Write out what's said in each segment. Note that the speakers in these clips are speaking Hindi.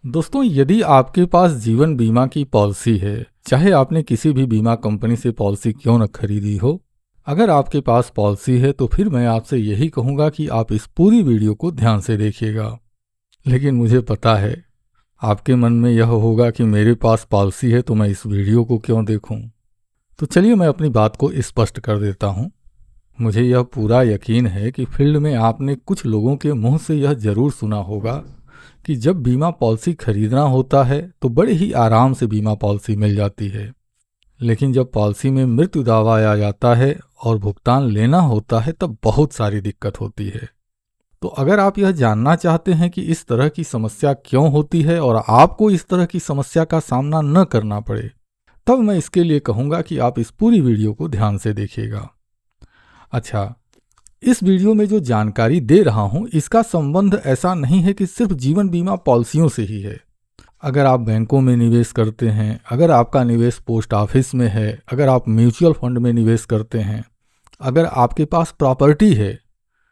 दोस्तों, यदि आपके पास जीवन बीमा की पॉलिसी है, चाहे आपने किसी भी बीमा कंपनी से पॉलिसी क्यों न खरीदी हो, अगर आपके पास पॉलिसी है तो फिर मैं आपसे यही कहूँगा कि आप इस पूरी वीडियो को ध्यान से देखिएगा। लेकिन मुझे पता है आपके मन में यह होगा कि मेरे पास पॉलिसी है तो मैं इस वीडियो को क्यों देखूं। तो चलिए मैं अपनी बात को स्पष्ट कर देता हूं। मुझे यह पूरा यकीन है कि फील्ड में आपने कुछ लोगों के मुंह से यह जरूर सुना होगा कि जब बीमा पॉलिसी खरीदना होता है तो बड़े ही आराम से बीमा पॉलिसी मिल जाती है, लेकिन जब पॉलिसी में मृत्यु दावा आ जाता है और भुगतान लेना होता है तब बहुत सारी दिक्कत होती है। तो अगर आप यह जानना चाहते हैं कि इस तरह की समस्या क्यों होती है और आपको इस तरह की समस्या का सामना न करना पड़े, तब मैं इसके लिए कहूँगा कि आप इस पूरी वीडियो को ध्यान से देखिएगा। अच्छा, इस वीडियो में जो जानकारी दे रहा हूँ इसका संबंध ऐसा नहीं है कि सिर्फ जीवन बीमा पॉलिसियों से ही है। अगर आप बैंकों में निवेश करते हैं, अगर आपका निवेश पोस्ट ऑफिस में है, अगर आप म्यूचुअल फंड में निवेश करते हैं, अगर आपके पास प्रॉपर्टी है,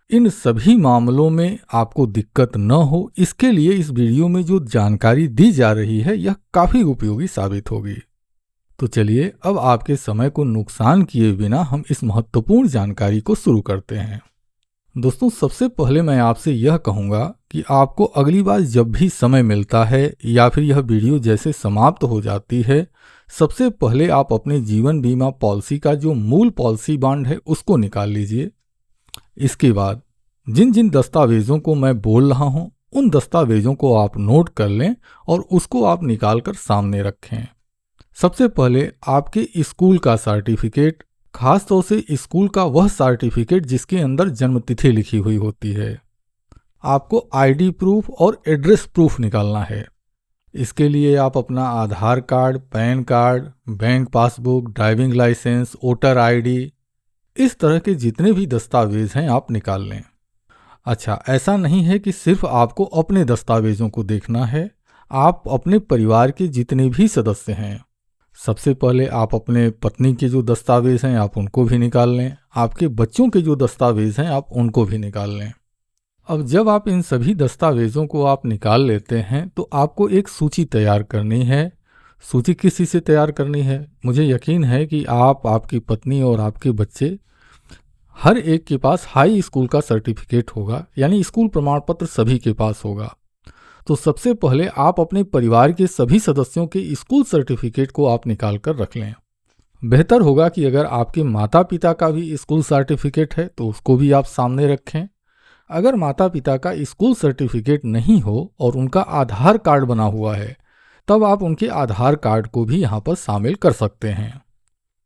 इन सभी मामलों में आपको दिक्कत न हो, इसके लिए इस वीडियो में जो जानकारी दी जा रही है यह काफ़ी उपयोगी साबित होगी। तो चलिए अब आपके समय को नुकसान किए बिना हम इस महत्वपूर्ण जानकारी को शुरू करते हैं। दोस्तों, सबसे पहले मैं आपसे यह कहूँगा कि आपको अगली बार जब भी समय मिलता है या फिर यह वीडियो जैसे समाप्त हो जाती है, सबसे पहले आप अपने जीवन बीमा पॉलिसी का जो मूल पॉलिसी बॉन्ड है उसको निकाल लीजिए। इसके बाद जिन जिन दस्तावेज़ों को मैं बोल रहा हूँ उन दस्तावेज़ों को आप नोट कर लें और उसको आप निकाल कर सामने रखें। सबसे पहले आपके स्कूल का सर्टिफिकेट, खास तौर से स्कूल का वह सर्टिफिकेट जिसके अंदर जन्मतिथि लिखी हुई होती है। आपको आईडी प्रूफ और एड्रेस प्रूफ निकालना है। इसके लिए आप अपना Aadhaar card, PAN card, bank passbook, driving licence, voter ID, इस तरह के जितने भी दस्तावेज हैं आप निकाल लें। अच्छा, ऐसा नहीं है कि सिर्फ आपको अपने दस्तावेजों को देखना है, आप अपने परिवार के जितने भी सदस्य हैं, सबसे पहले आप अपने पत्नी के जो दस्तावेज हैं आप उनको भी निकाल लें, आपके बच्चों के जो दस्तावेज हैं आप उनको भी निकाल लें। अब जब आप इन सभी दस्तावेजों को आप निकाल लेते हैं तो आपको एक सूची तैयार करनी है। सूची किस चीज़ से तैयार करनी है? मुझे यकीन है कि आप, आपकी पत्नी और आपके बच्चे, हर एक के पास हाई स्कूल का सर्टिफिकेट होगा, यानी स्कूल प्रमाण पत्र सभी के पास होगा। तो सबसे पहले आप अपने परिवार के सभी सदस्यों के स्कूल सर्टिफिकेट को आप निकाल कर रख लें। बेहतर होगा कि अगर आपके माता पिता का भी स्कूल सर्टिफिकेट है तो उसको भी आप सामने रखें। अगर माता पिता का स्कूल सर्टिफिकेट नहीं हो और उनका आधार कार्ड बना हुआ है, तब आप उनके आधार कार्ड को भी यहाँ पर शामिल कर सकते हैं।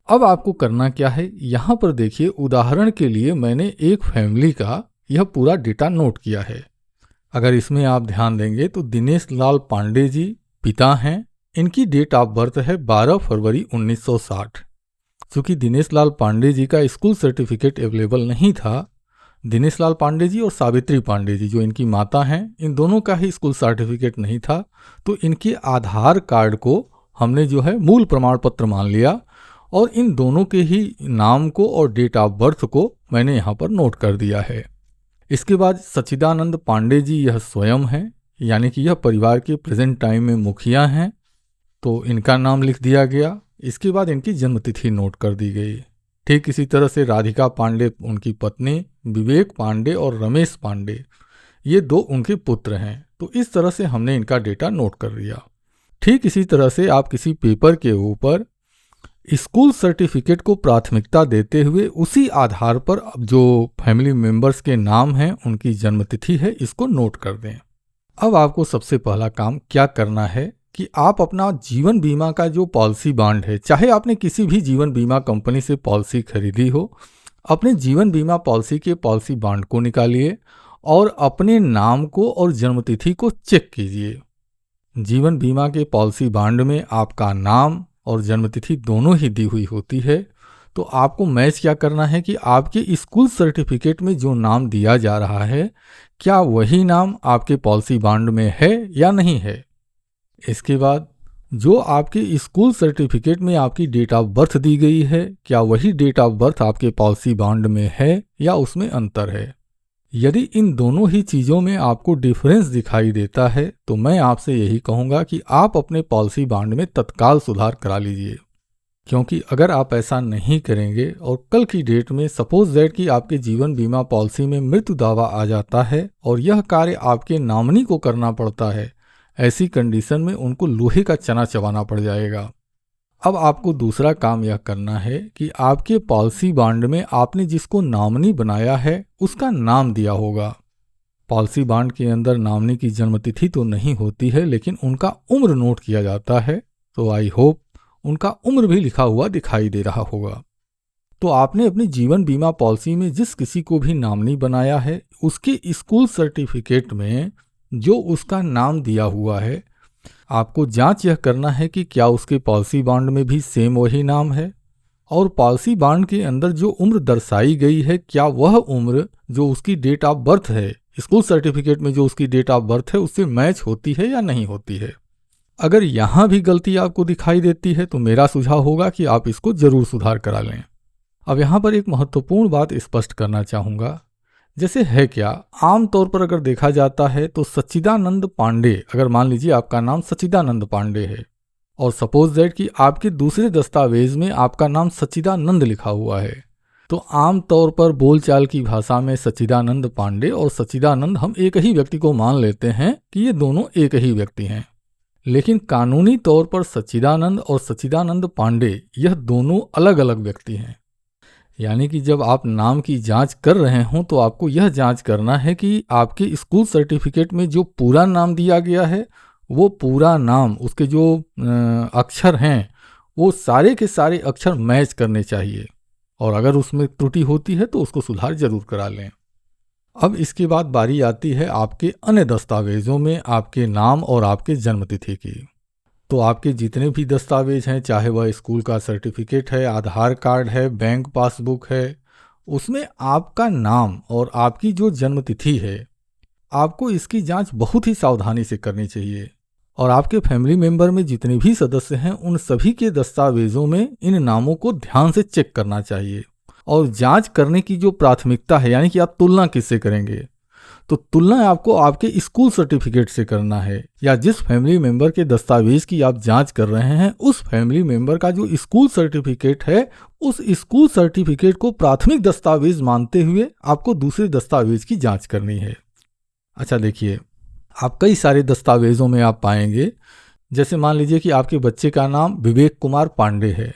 अब आपको करना क्या है, यहाँ पर देखिए, उदाहरण के लिए मैंने एक फैमिली का यह पूरा डेटा नोट किया है। अगर इसमें आप ध्यान देंगे तो दिनेश लाल पांडे जी पिता हैं, इनकी डेट ऑफ बर्थ है 12 फरवरी 1960। चूँकि दिनेश लाल पांडे जी का स्कूल सर्टिफिकेट अवेलेबल नहीं था, दिनेश लाल पांडे जी और सावित्री पांडे जी जो इनकी माता हैं, इन दोनों का ही स्कूल सर्टिफिकेट नहीं था, तो इनके आधार कार्ड को हमने जो है मूल प्रमाण पत्र मान लिया और इन दोनों के ही नाम को और डेट ऑफ बर्थ को मैंने यहाँ पर नोट कर दिया है। इसके बाद सच्चिदानंद पांडे जी यह स्वयं हैं, यानी कि यह परिवार के प्रेजेंट टाइम में मुखिया हैं, तो इनका नाम लिख दिया गया। इसके बाद इनकी जन्मतिथि नोट कर दी गई। ठीक इसी तरह से राधिका पांडे उनकी पत्नी, विवेक पांडे और रमेश पांडे ये दो उनके पुत्र हैं, तो इस तरह से हमने इनका डेटा नोट कर लिया। ठीक इसी तरह से आप किसी पेपर के ऊपर स्कूल सर्टिफिकेट को प्राथमिकता देते हुए उसी आधार पर जो फैमिली मेंबर्स के नाम हैं, उनकी जन्मतिथि है, इसको नोट कर दें। अब आपको सबसे पहला काम क्या करना है कि आप अपना जीवन बीमा का जो पॉलिसी बॉन्ड है, चाहे आपने किसी भी जीवन बीमा कंपनी से पॉलिसी खरीदी हो, अपने जीवन बीमा पॉलिसी के पॉलिसी बॉन्ड को निकालिए और अपने नाम को और जन्मतिथि को चेक कीजिए। जीवन बीमा के पॉलिसी बॉन्ड में आपका नाम और जन्मतिथि दोनों ही दी हुई होती है, तो आपको मैच क्या करना है कि आपके स्कूल सर्टिफिकेट में जो नाम दिया जा रहा है, क्या वही नाम आपके पॉलिसी बॉन्ड में है या नहीं है। इसके बाद जो आपके स्कूल सर्टिफिकेट में आपकी डेट ऑफ बर्थ दी गई है, क्या वही डेट ऑफ बर्थ आपके पॉलिसी बॉन्ड में है या उसमें अंतर है। यदि इन दोनों ही चीज़ों में आपको डिफरेंस दिखाई देता है तो मैं आपसे यही कहूँगा कि आप अपने पॉलिसी बॉन्ड में तत्काल सुधार करा लीजिए, क्योंकि अगर आप ऐसा नहीं करेंगे और कल की डेट में सपोज दैट कि आपके जीवन बीमा पॉलिसी में मृत्यु दावा आ जाता है और यह कार्य आपके नॉमिनी को करना पड़ता है, ऐसी कंडीशन में उनको लोहे का चना चबाना पड़ जाएगा। अब आपको दूसरा काम यह करना है कि आपके पॉलिसी बॉन्ड में आपने जिसको नॉमिनी बनाया है उसका नाम दिया होगा। पॉलिसी बॉन्ड के अंदर नॉमिनी की जन्मतिथि तो नहीं होती है, लेकिन उनका उम्र नोट किया जाता है, तो आई होप उनका उम्र भी लिखा हुआ दिखाई दे रहा होगा। तो आपने अपनी जीवन बीमा पॉलिसी में जिस किसी को भी नॉमिनी बनाया है उसके स्कूल सर्टिफिकेट में जो उसका नाम दिया हुआ है, आपको जांच यह करना है कि क्या उसके पॉलिसी बॉन्ड में भी सेम वही नाम है, और पॉलिसी बॉन्ड के अंदर जो उम्र दर्शाई गई है क्या वह उम्र जो उसकी डेट ऑफ बर्थ है, स्कूल सर्टिफिकेट में जो उसकी डेट ऑफ बर्थ है, उससे मैच होती है या नहीं होती है। अगर यहाँ भी गलती आपको दिखाई देती है तो मेरा सुझाव होगा कि आप इसको जरूर सुधार करा लें। अब यहाँ पर एक महत्वपूर्ण बात स्पष्ट करना चाहूँगा, जैसे है क्या, आमतौर पर अगर देखा जाता है तो सच्चिदानंद पांडे, अगर मान लीजिए आपका नाम सच्चिदानंद पांडे है और सपोज दैट कि आपके दूसरे दस्तावेज में आपका नाम सच्चिदानंद लिखा हुआ है, तो आमतौर पर बोलचाल की भाषा में सच्चिदानंद पांडे और सच्चिदानंद हम एक ही व्यक्ति को मान लेते हैं कि ये दोनों एक ही व्यक्ति हैं। लेकिन कानूनी तौर पर सच्चिदानंद और सच्चिदानंद पांडे यह दोनों अलग अलग व्यक्ति हैं। यानी कि जब आप नाम की जांच कर रहे हों तो आपको यह जांच करना है कि आपके स्कूल सर्टिफिकेट में जो पूरा नाम दिया गया है वो पूरा नाम, उसके जो अक्षर हैं वो सारे के सारे अक्षर मैच करने चाहिए, और अगर उसमें त्रुटि होती है तो उसको सुधार जरूर करा लें। अब इसके बाद बारी आती है आपके अन्य दस्तावेजों में आपके नाम और आपके जन्मतिथि की। तो आपके जितने भी दस्तावेज हैं, चाहे वह स्कूल का सर्टिफिकेट है, आधार कार्ड है, बैंक पासबुक है, उसमें आपका नाम और आपकी जो जन्मतिथि है, आपको इसकी जांच बहुत ही सावधानी से करनी चाहिए। और आपके फैमिली मेंबर में जितने भी सदस्य हैं उन सभी के दस्तावेजों में इन नामों को ध्यान से चेक करना चाहिए। और जांच करने की जो प्राथमिकता है, यानी कि आप तुलना किससे करेंगे, तो तुलना आपको आपके स्कूल सर्टिफिकेट से करना है, या जिस फैमिली मेंबर के दस्तावेज की आप जांच कर रहे हैं उस फैमिली मेंबर का जो स्कूल सर्टिफिकेट है, उस स्कूल सर्टिफिकेट को प्राथमिक दस्तावेज मानते हुए आपको दूसरे दस्तावेज की जांच करनी है। अच्छा देखिए, आप कई सारे दस्तावेजों में आप पाएंगे, जैसे मान लीजिए कि आपके बच्चे का नाम विवेक कुमार पांडे है,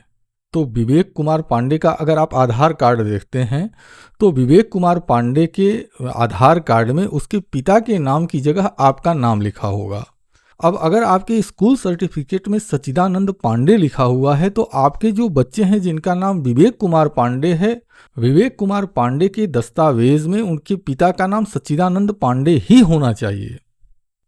तो विवेक कुमार पांडे का अगर आप आधार कार्ड देखते हैं तो विवेक कुमार पांडे के आधार कार्ड में उसके पिता के नाम की जगह आपका नाम लिखा होगा। अब अगर आपके स्कूल सर्टिफिकेट में सच्चिदानंद पांडे लिखा हुआ है तो आपके जो बच्चे हैं जिनका नाम विवेक कुमार पांडे है, विवेक कुमार पांडे के दस्तावेज में उनके पिता का नाम सच्चिदानंद पांडे ही होना चाहिए।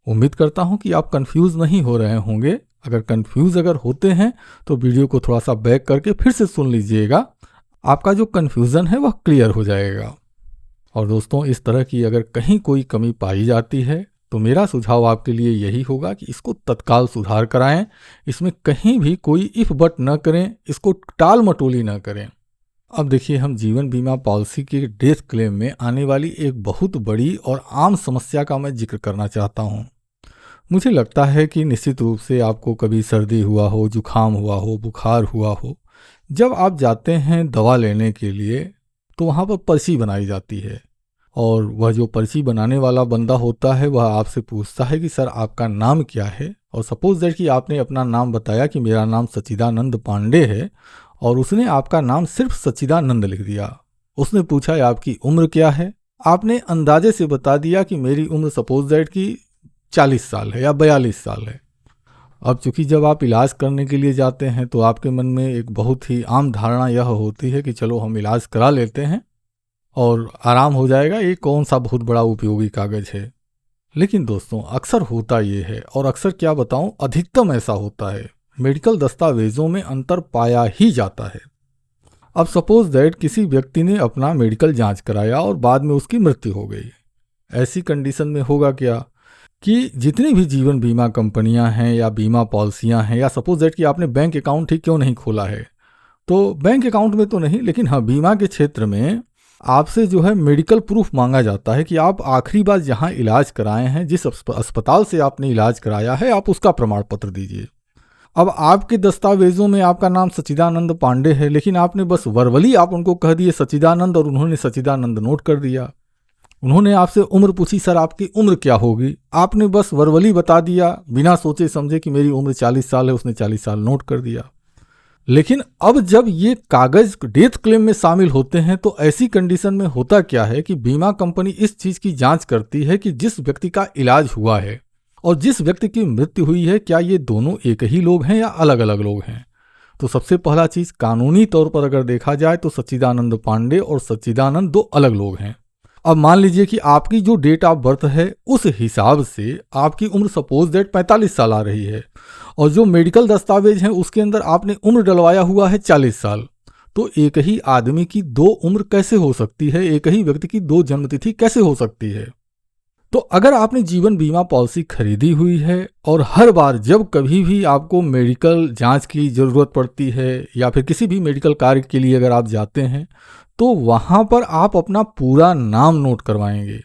उम्मीद करता हूं कि आप कंफ्यूज नहीं हो रहे होंगे। अगर कंफ्यूज होते हैं तो वीडियो को थोड़ा सा बैक करके फिर से सुन लीजिएगा, आपका जो कंफ्यूजन है वह क्लियर हो जाएगा। और दोस्तों, इस तरह की अगर कहीं कोई कमी पाई जाती है तो मेरा सुझाव आपके लिए यही होगा कि इसको तत्काल सुधार कराएं, इसमें कहीं भी कोई इफ बट न करें, इसको टाल मटोली न करें। अब देखिए, हम जीवन बीमा पॉलिसी के डेथ क्लेम में आने वाली एक बहुत बड़ी और आम समस्या का मैं जिक्र करना चाहता हूँ। मुझे लगता है कि निश्चित रूप से आपको कभी सर्दी हुआ हो, जुखाम हुआ हो, बुखार हुआ हो, जब आप जाते हैं दवा लेने के लिए तो वहाँ पर पर्ची बनाई जाती है, और वह जो पर्ची बनाने वाला बंदा होता है वह आपसे पूछता है कि सर आपका नाम क्या है। और सपोज दैट कि आपने अपना नाम बताया कि मेरा नाम सच्चिदानंद पांडे है, और उसने आपका नाम सिर्फ सच्चिदानंद लिख दिया। उसने पूछा आपकी उम्र क्या है, आपने अंदाजे से बता दिया कि मेरी उम्र सपोज दैट कि 40 साल है या 42 साल है। अब चूंकि जब आप इलाज करने के लिए जाते हैं तो आपके मन में एक बहुत ही आम धारणा यह होती है कि चलो हम इलाज करा लेते हैं और आराम हो जाएगा, ये कौन सा बहुत बड़ा उपयोगी कागज है। लेकिन दोस्तों, अक्सर होता ये है, और अक्सर क्या बताऊं, अधिकतम ऐसा होता है, मेडिकल दस्तावेजों में अंतर पाया ही जाता है। अब सपोज दैट किसी व्यक्ति ने अपना मेडिकल जांच कराया और बाद में उसकी मृत्यु हो गई। ऐसी कंडीशन में होगा क्या कि जितनी भी जीवन बीमा कंपनियां हैं या बीमा पॉलिसियां हैं, या सपोज दैट कि आपने बैंक अकाउंट ही क्यों नहीं खोला है, तो बैंक अकाउंट में तो नहीं, लेकिन हाँ बीमा के क्षेत्र में आपसे जो है मेडिकल प्रूफ मांगा जाता है कि आप आखिरी बार जहां इलाज कराए हैं, जिस अस्पताल से आपने इलाज कराया है, आप उसका प्रमाण पत्र दीजिए। अब आपके दस्तावेजों में आपका नाम सच्चिदानंद पांडे है, लेकिन आपने बस वर्बली आप उनको कह दिए सच्चिदानंद और उन्होंने सच्चिदानंद नोट कर दिया। उन्होंने आपसे उम्र पूछी, सर आपकी उम्र क्या होगी, आपने बस वर्बली बता दिया बिना सोचे समझे कि मेरी उम्र 40 साल है, उसने 40 साल नोट कर दिया। लेकिन अब जब ये कागज डेथ क्लेम में शामिल होते हैं तो ऐसी कंडीशन में होता क्या है कि बीमा कंपनी इस चीज की जांच करती है कि जिस व्यक्ति का इलाज हुआ है और जिस व्यक्ति की मृत्यु हुई है, क्या ये दोनों एक ही लोग हैं या अलग अलग लोग हैं। तो सबसे पहला चीज, कानूनी तौर पर अगर देखा जाए तो सच्चिदानंद पांडे और सच्चिदानंद दो अलग लोग हैं। अब मान लीजिए कि आपकी जो डेट ऑफ बर्थ है उस हिसाब से आपकी उम्र सपोज दैट 45 साल आ रही है और जो मेडिकल दस्तावेज हैं उसके अंदर आपने उम्र डलवाया हुआ है 40 साल। तो एक ही आदमी की दो उम्र कैसे हो सकती है, एक ही व्यक्ति की दो जन्मतिथि कैसे हो सकती है। तो अगर आपने जीवन बीमा पॉलिसी खरीदी हुई है और हर बार जब कभी भी आपको मेडिकल जांच की ज़रूरत पड़ती है या फिर किसी भी मेडिकल कार्य के लिए अगर आप जाते हैं तो वहाँ पर आप अपना पूरा नाम नोट करवाएंगे।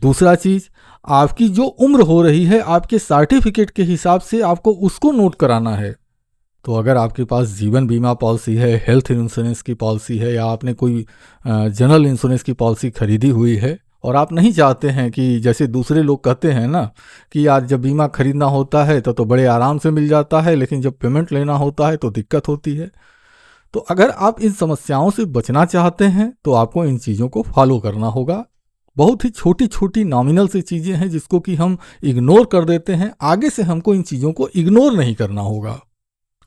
दूसरा चीज़, आपकी जो उम्र हो रही है आपके सर्टिफिकेट के हिसाब से आपको उसको नोट कराना है। तो अगर आपके पास जीवन बीमा पॉलिसी है, हेल्थ इंश्योरेंस की पॉलिसी है या आपने कोई जनरल इंश्योरेंस की पॉलिसी खरीदी हुई है और आप नहीं चाहते हैं कि जैसे दूसरे लोग कहते हैं ना कि यार जब बीमा खरीदना होता है तो बड़े आराम से मिल जाता है, लेकिन जब पेमेंट लेना होता है तो दिक्कत होती है। तो अगर आप इन समस्याओं से बचना चाहते हैं तो आपको इन चीज़ों को फॉलो करना होगा। बहुत ही छोटी छोटी नॉमिनल सी चीज़ें हैं जिसको कि हम इग्नोर कर देते हैं, आगे से हमको इन चीज़ों को इग्नोर नहीं करना होगा।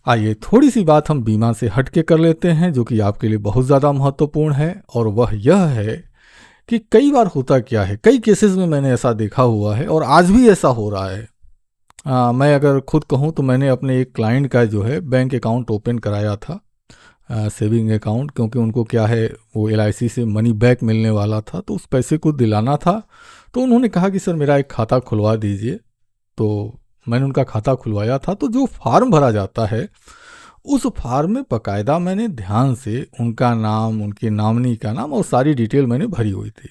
आइए थोड़ी सी बात हम बीमा से हट के कर लेते हैं जो कि आपके लिए बहुत ज़्यादा महत्वपूर्ण है, और वह यह है कि कई बार होता क्या है, कई केसेस में मैंने ऐसा देखा हुआ है और आज भी ऐसा हो रहा है। मैं अगर खुद कहूँ तो मैंने अपने एक क्लाइंट का जो है बैंक अकाउंट ओपन कराया था, सेविंग अकाउंट, क्योंकि उनको क्या है वो LIC से मनी बैक मिलने वाला था तो उस पैसे को दिलाना था। तो उन्होंने कहा कि सर मेरा एक खाता खुलवा दीजिए। तो मैंने उनका खाता खुलवाया था। तो जो फार्म भरा जाता है उस फार्म में बाकायदा मैंने ध्यान से उनका नाम, उनके नामनी का नाम और सारी डिटेल मैंने भरी हुई थी,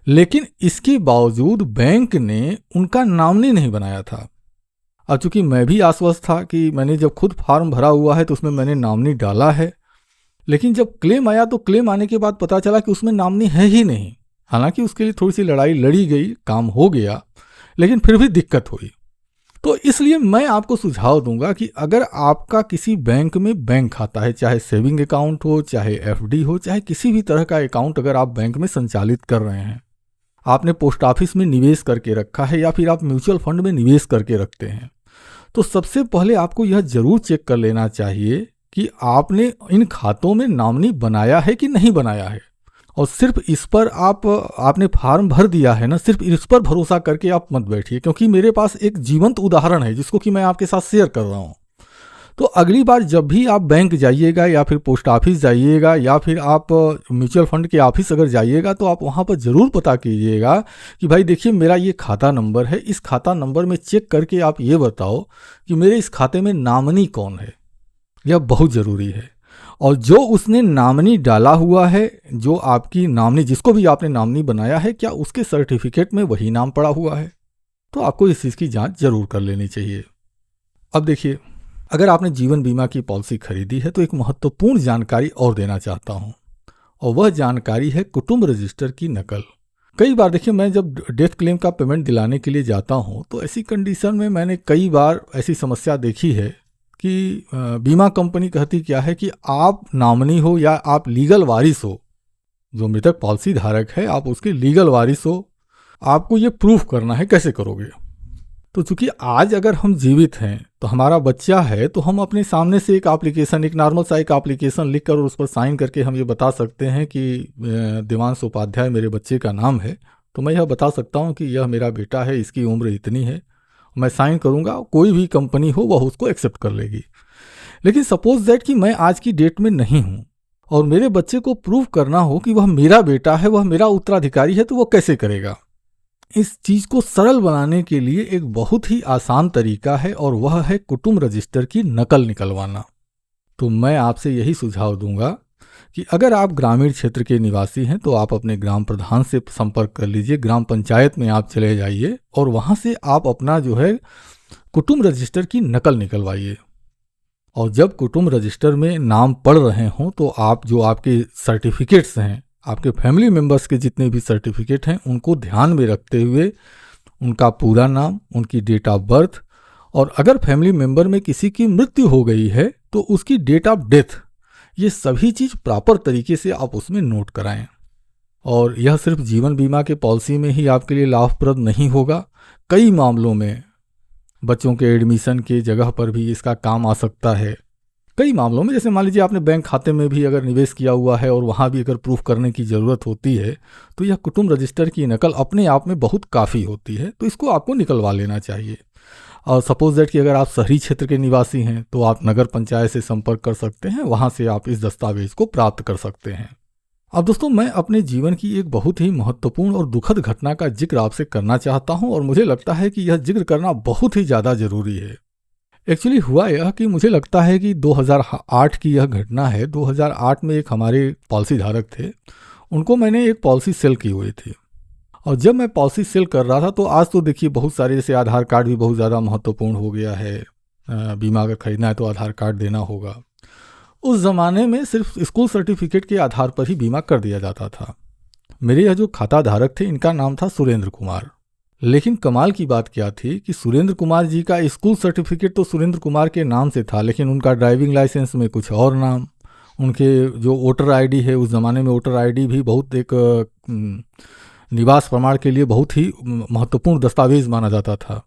लेकिन इसके बावजूद बैंक ने उनका नामनी नहीं बनाया था। अब चूंकि मैं भी आश्वस्त था कि मैंने जब खुद फार्म भरा हुआ है तो उसमें मैंने नामनी डाला है, लेकिन जब क्लेम आया तो क्लेम आने के बाद पता चला कि उसमें नामनी है ही नहीं। हालांकि उसके लिए थोड़ी सी लड़ाई लड़ी गई, काम हो गया, लेकिन फिर भी दिक्कत हुई। तो इसलिए मैं आपको सुझाव दूंगा कि अगर आपका किसी बैंक में बैंक खाता है, चाहे सेविंग अकाउंट हो, चाहे FD हो, चाहे किसी भी तरह का अकाउंट अगर आप बैंक में संचालित कर रहे हैं, आपने पोस्ट ऑफिस में निवेश करके रखा है या फिर आप म्यूचुअल फंड में निवेश करके रखते हैं, तो सबसे पहले आपको यह जरूर चेक कर लेना चाहिए कि आपने इन खातों में नॉमिनी बनाया है कि नहीं बनाया है। और सिर्फ इस पर आपने फार्म भर दिया है ना, सिर्फ इस पर भरोसा करके आप मत बैठिए, क्योंकि मेरे पास एक जीवंत उदाहरण है जिसको कि मैं आपके साथ शेयर कर रहा हूँ। तो अगली बार जब भी आप बैंक जाइएगा या फिर पोस्ट ऑफिस जाइएगा या फिर आप म्यूचुअल फंड के ऑफिस अगर जाइएगा तो आप वहाँ पर ज़रूर पता कीजिएगा कि भाई देखिए मेरा ये खाता नंबर है, इस खाता नंबर में चेक करके आप ये बताओ कि मेरे इस खाते में नामनी कौन है। यह बहुत ज़रूरी है। और जो उसने नामनी डाला हुआ है, जो आपकी नामनी, जिसको भी आपने नामनी बनाया है, क्या उसके सर्टिफिकेट में वही नाम पड़ा हुआ है। तो आपको इस चीज़ की जांच जरूर कर लेनी चाहिए। अब देखिए, अगर आपने जीवन बीमा की पॉलिसी खरीदी है तो एक महत्वपूर्ण जानकारी और देना चाहता हूं, और वह जानकारी है कुटुंब रजिस्टर की नकल। कई बार देखिए, मैं जब डेथ क्लेम का पेमेंट दिलाने के लिए जाता हूं तो ऐसी कंडीशन में मैंने कई बार ऐसी समस्या देखी है कि बीमा कंपनी कहती क्या है कि आप नॉमिनी हो या आप लीगल वारिस हो, जो मृतक पॉलिसी धारक है आप उसके लीगल वारिस हो, आपको ये प्रूफ करना है। कैसे करोगे? तो चूंकि आज अगर हम जीवित हैं तो हमारा बच्चा है तो हम अपने सामने से एक एप्लीकेशन, एक नॉर्मल सा एक एप्लीकेशन लिख कर और उस पर साइन करके हम ये बता सकते हैं कि देवांश उपाध्याय मेरे बच्चे का नाम है। तो मैं यह बता सकता हूँ कि यह मेरा बेटा है, इसकी उम्र इतनी है, मैं साइन करूँगा, कोई भी कंपनी हो वह उसको एक्सेप्ट कर लेगी। लेकिन सपोज दैट कि मैं आज की डेट में नहीं हूँ और मेरे बच्चे को प्रूव करना हो कि वह मेरा बेटा है, वह मेरा उत्तराधिकारी है, तो वह कैसे करेगा? इस चीज़ को सरल बनाने के लिए एक बहुत ही आसान तरीका है और वह है कुटुंब रजिस्टर की नकल निकलवाना। तो मैं आपसे यही सुझाव दूंगा कि अगर आप ग्रामीण क्षेत्र के निवासी हैं तो आप अपने ग्राम प्रधान से संपर्क कर लीजिए, ग्राम पंचायत में आप चले जाइए और वहाँ से आप अपना जो है कुटुंब रजिस्टर की नकल निकलवाइए। और जब कुटुंब रजिस्टर में नाम पढ़ रहे हों तो आप जो आपके सर्टिफिकेट्स हैं, आपके फैमिली मेंबर्स के जितने भी सर्टिफिकेट हैं, उनको ध्यान में रखते हुए उनका पूरा नाम, उनकी डेट ऑफ बर्थ, और अगर फैमिली मेंबर में किसी की मृत्यु हो गई है तो उसकी डेट ऑफ डेथ, ये सभी चीज़ प्रॉपर तरीके से आप उसमें नोट कराएं। और यह सिर्फ जीवन बीमा के पॉलिसी में ही आपके लिए लाभप्रद नहीं होगा, कई मामलों में बच्चों के एडमिशन के जगह पर भी इसका काम आ सकता है। कई मामलों में, जैसे मान लीजिए आपने बैंक खाते में भी अगर निवेश किया हुआ है और वहाँ भी अगर प्रूफ करने की ज़रूरत होती है तो यह कुटुंब रजिस्टर की नकल अपने आप में बहुत काफ़ी होती है, तो इसको आपको निकलवा लेना चाहिए। और सपोज दैट कि अगर आप शहरी क्षेत्र के निवासी हैं तो आप नगर पंचायत से संपर्क कर सकते हैं, वहाँ से आप इस दस्तावेज को प्राप्त कर सकते हैं। अब दोस्तों, मैं अपने जीवन की एक बहुत ही महत्वपूर्ण और दुखद घटना का जिक्र आपसे करना चाहता हूँ और मुझे लगता है कि यह जिक्र करना बहुत ही ज़्यादा ज़रूरी है। एक्चुअली हुआ यह कि मुझे लगता है कि 2008 की यह घटना है। 2008 में एक हमारे पॉलिसी धारक थे, उनको मैंने एक पॉलिसी सेल की हुई थी, और जब मैं पॉलिसी सेल कर रहा था तो आज तो देखिए बहुत सारे, जैसे आधार कार्ड भी बहुत ज़्यादा महत्वपूर्ण हो गया है, बीमा अगर खरीदना है तो आधार कार्ड देना होगा। उस ज़माने में सिर्फ स्कूल सर्टिफिकेट के आधार पर ही बीमा कर दिया जाता था। मेरे यह जो खाता धारक थे, इनका नाम था सुरेंद्र कुमार। लेकिन कमाल की बात क्या थी कि सुरेंद्र कुमार जी का स्कूल सर्टिफिकेट तो सुरेंद्र कुमार के नाम से था, लेकिन उनका ड्राइविंग लाइसेंस में कुछ और नाम, उनके जो वोटर आईडी है, उस ज़माने में वोटर आईडी भी बहुत एक निवास प्रमाण के लिए बहुत ही महत्वपूर्ण दस्तावेज माना जाता था।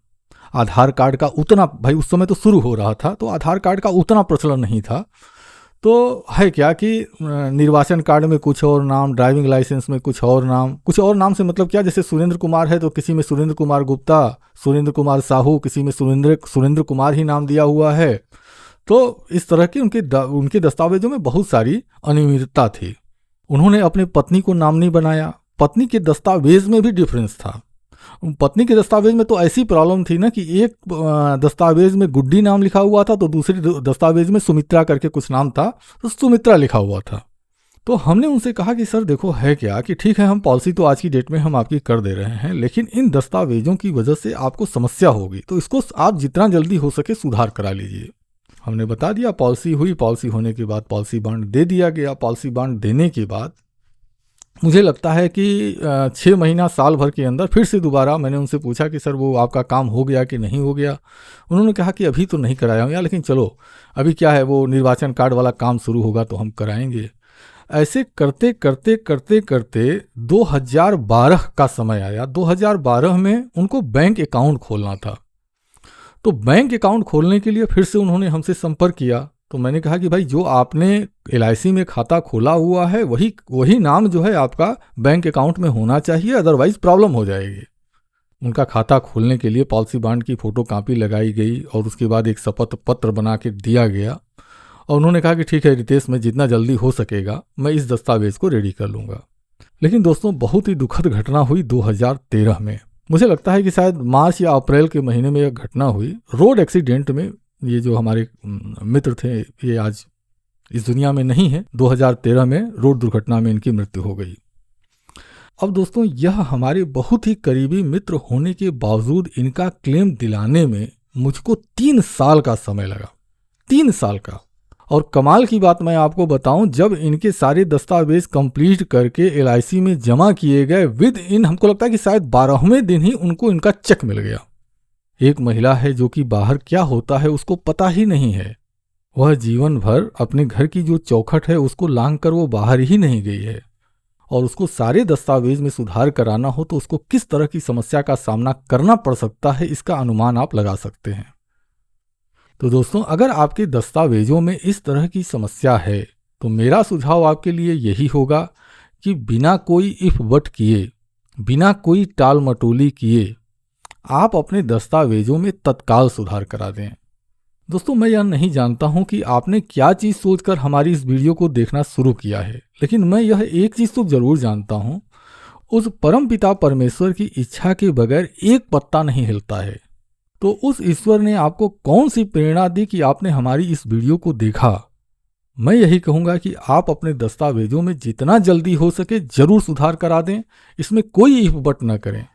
आधार कार्ड का उतना, भाई उस समय तो शुरू हो रहा था तो आधार कार्ड का उतना प्रचलन नहीं था, तो है क्या कि निर्वाचन कार्ड में कुछ और नाम, ड्राइविंग लाइसेंस में कुछ और नाम। कुछ और नाम से मतलब क्या, जैसे सुरेंद्र कुमार है तो किसी में सुरेंद्र कुमार गुप्ता, सुरेंद्र कुमार साहू, किसी में सुरेंद्र कुमार ही नाम दिया हुआ है। तो इस तरह की उनके दस्तावेजों में बहुत सारी अनियमितता थी। उन्होंने अपने पत्नी को नाम नहीं बनाया, पत्नी के दस्तावेज में भी डिफरेंस था। पत्नी के दस्तावेज में तो ऐसी प्रॉब्लम थी ना कि एक दस्तावेज में गुड्डी नाम लिखा हुआ था तो दूसरी दस्तावेज में सुमित्रा करके कुछ नाम था तो सुमित्रा लिखा हुआ था। तो हमने उनसे कहा कि सर देखो है क्या कि ठीक है, हम पॉलिसी तो आज की डेट में हम आपकी कर दे रहे हैं, लेकिन इन दस्तावेजों की वजह से आपको समस्या होगी, तो इसको आप जितना जल्दी हो सके सुधार करा लीजिए। हमने बता दिया, पॉलिसी हुई, पॉलिसी होने के बाद पॉलिसी बॉन्ड दे दिया गया। पॉलिसी बॉन्ड देने के बाद मुझे लगता है कि 6 महीना साल भर के अंदर फिर से दोबारा मैंने उनसे पूछा कि सर वो आपका काम हो गया कि नहीं हो गया। उन्होंने कहा कि अभी तो नहीं कराया हूँ यार, लेकिन चलो अभी क्या है, वो निर्वाचन कार्ड वाला काम शुरू होगा तो हम कराएंगे। ऐसे करते करते करते करते 2012 का समय आया। 2012 में उनको बैंक अकाउंट खोलना था, तो बैंक अकाउंट खोलने के लिए फिर से उन्होंने हमसे संपर्क किया। तो मैंने कहा कि भाई जो आपने LIC में खाता खोला हुआ है वही नाम जो है आपका बैंक अकाउंट में होना चाहिए, अदरवाइज प्रॉब्लम हो जाएगी। उनका खाता खोलने के लिए पॉलिसी बॉन्ड की फ़ोटो कॉपी लगाई गई और उसके बाद एक शपथ पत्र बना के दिया गया, और उन्होंने कहा कि ठीक है रितेश, मैं जितना जल्दी हो सकेगा मैं इस दस्तावेज़ को रेडी कर लूँगा। लेकिन दोस्तों, बहुत ही दुखद घटना हुई 2013 में। मुझे लगता है कि शायद मार्च या अप्रैल के महीने में यह घटना हुई। रोड एक्सीडेंट में ये जो हमारे मित्र थे, ये आज इस दुनिया में नहीं है, 2013 में रोड दुर्घटना में इनकी मृत्यु हो गई। अब दोस्तों, यह हमारे बहुत ही करीबी मित्र होने के बावजूद इनका क्लेम दिलाने में मुझको 3 साल का समय लगा, 3 साल का। और कमाल की बात मैं आपको बताऊं, जब इनके सारे दस्तावेज कंप्लीट करके LIC में जमा किए गए, विद इन हमको लगता है कि शायद 12वें दिन ही उनको इनका चेक मिल गया। एक महिला है जो कि बाहर क्या होता है उसको पता ही नहीं है, वह जीवन भर अपने घर की जो चौखट है उसको लांघ कर वो बाहर ही नहीं गई है, और उसको सारे दस्तावेज में सुधार कराना हो तो उसको किस तरह की समस्या का सामना करना पड़ सकता है, इसका अनुमान आप लगा सकते हैं। तो दोस्तों, अगर आपके दस्तावेजों में इस तरह की समस्या है तो मेरा सुझाव आपके लिए यही होगा कि बिना कोई इफ बट किए, बिना कोई टाल मटोली किए आप अपने दस्तावेजों में तत्काल सुधार करा दें। दोस्तों, मैं यह नहीं जानता हूं कि आपने क्या चीज़ सोचकर हमारी इस वीडियो को देखना शुरू किया है, लेकिन मैं यह एक चीज़ तो जरूर जानता हूं, उस परमपिता परमेश्वर की इच्छा के बगैर एक पत्ता नहीं हिलता है। तो उस ईश्वर ने आपको कौन सी प्रेरणा दी कि आपने हमारी इस वीडियो को देखा? मैं यही कहूँगा कि आप अपने दस्तावेजों में जितना जल्दी हो सके जरूर सुधार करा दें, इसमें कोई इफ बट न करें।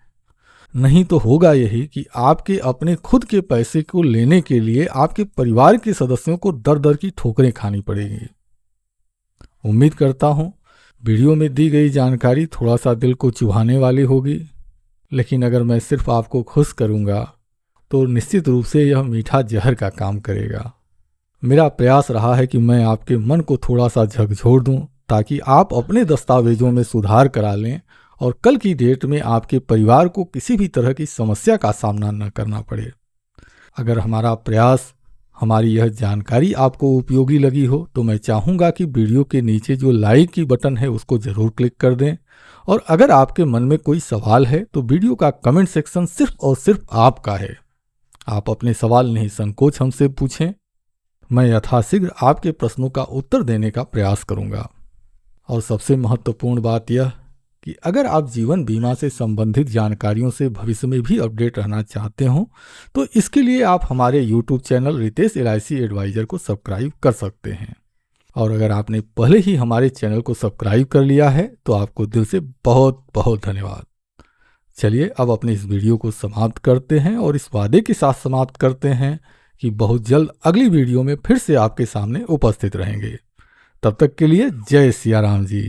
नहीं तो होगा यही कि आपके अपने खुद के पैसे को लेने के लिए आपके परिवार के सदस्यों को दर दर की ठोकरें खानी पड़ेगी। उम्मीद करता हूँ वीडियो में दी गई जानकारी थोड़ा सा दिल को चुभाने वाली होगी, लेकिन अगर मैं सिर्फ आपको खुश करूँगा तो निश्चित रूप से यह मीठा जहर का काम करेगा। मेरा प्रयास रहा है कि मैं आपके मन को थोड़ा सा झकझोर दूं, ताकि आप अपने दस्तावेजों में सुधार करा लें और कल की डेट में आपके परिवार को किसी भी तरह की समस्या का सामना न करना पड़े। अगर हमारा प्रयास, हमारी यह जानकारी आपको उपयोगी लगी हो तो मैं चाहूँगा कि वीडियो के नीचे जो लाइक की बटन है उसको ज़रूर क्लिक कर दें, और अगर आपके मन में कोई सवाल है तो वीडियो का कमेंट सेक्शन सिर्फ और सिर्फ आपका है। आप अपने सवाल नहीं संकोच हमसे पूछें, मैं यथाशीघ्र आपके प्रश्नों का उत्तर देने का प्रयास करूंगा। और सबसे महत्वपूर्ण बात यह कि अगर आप जीवन बीमा से संबंधित जानकारियों से भविष्य में भी अपडेट रहना चाहते हो तो इसके लिए आप हमारे YouTube channel Ritesh LIC advisor को सब्सक्राइब कर सकते हैं। और अगर आपने पहले ही हमारे चैनल को सब्सक्राइब कर लिया है तो आपको दिल से बहुत बहुत धन्यवाद। चलिए अब अपने इस वीडियो को समाप्त करते हैं और इस वादे के साथ समाप्त करते हैं कि बहुत जल्द अगली वीडियो में फिर से आपके सामने उपस्थित रहेंगे। तब तक के लिए जय सिया राम जी।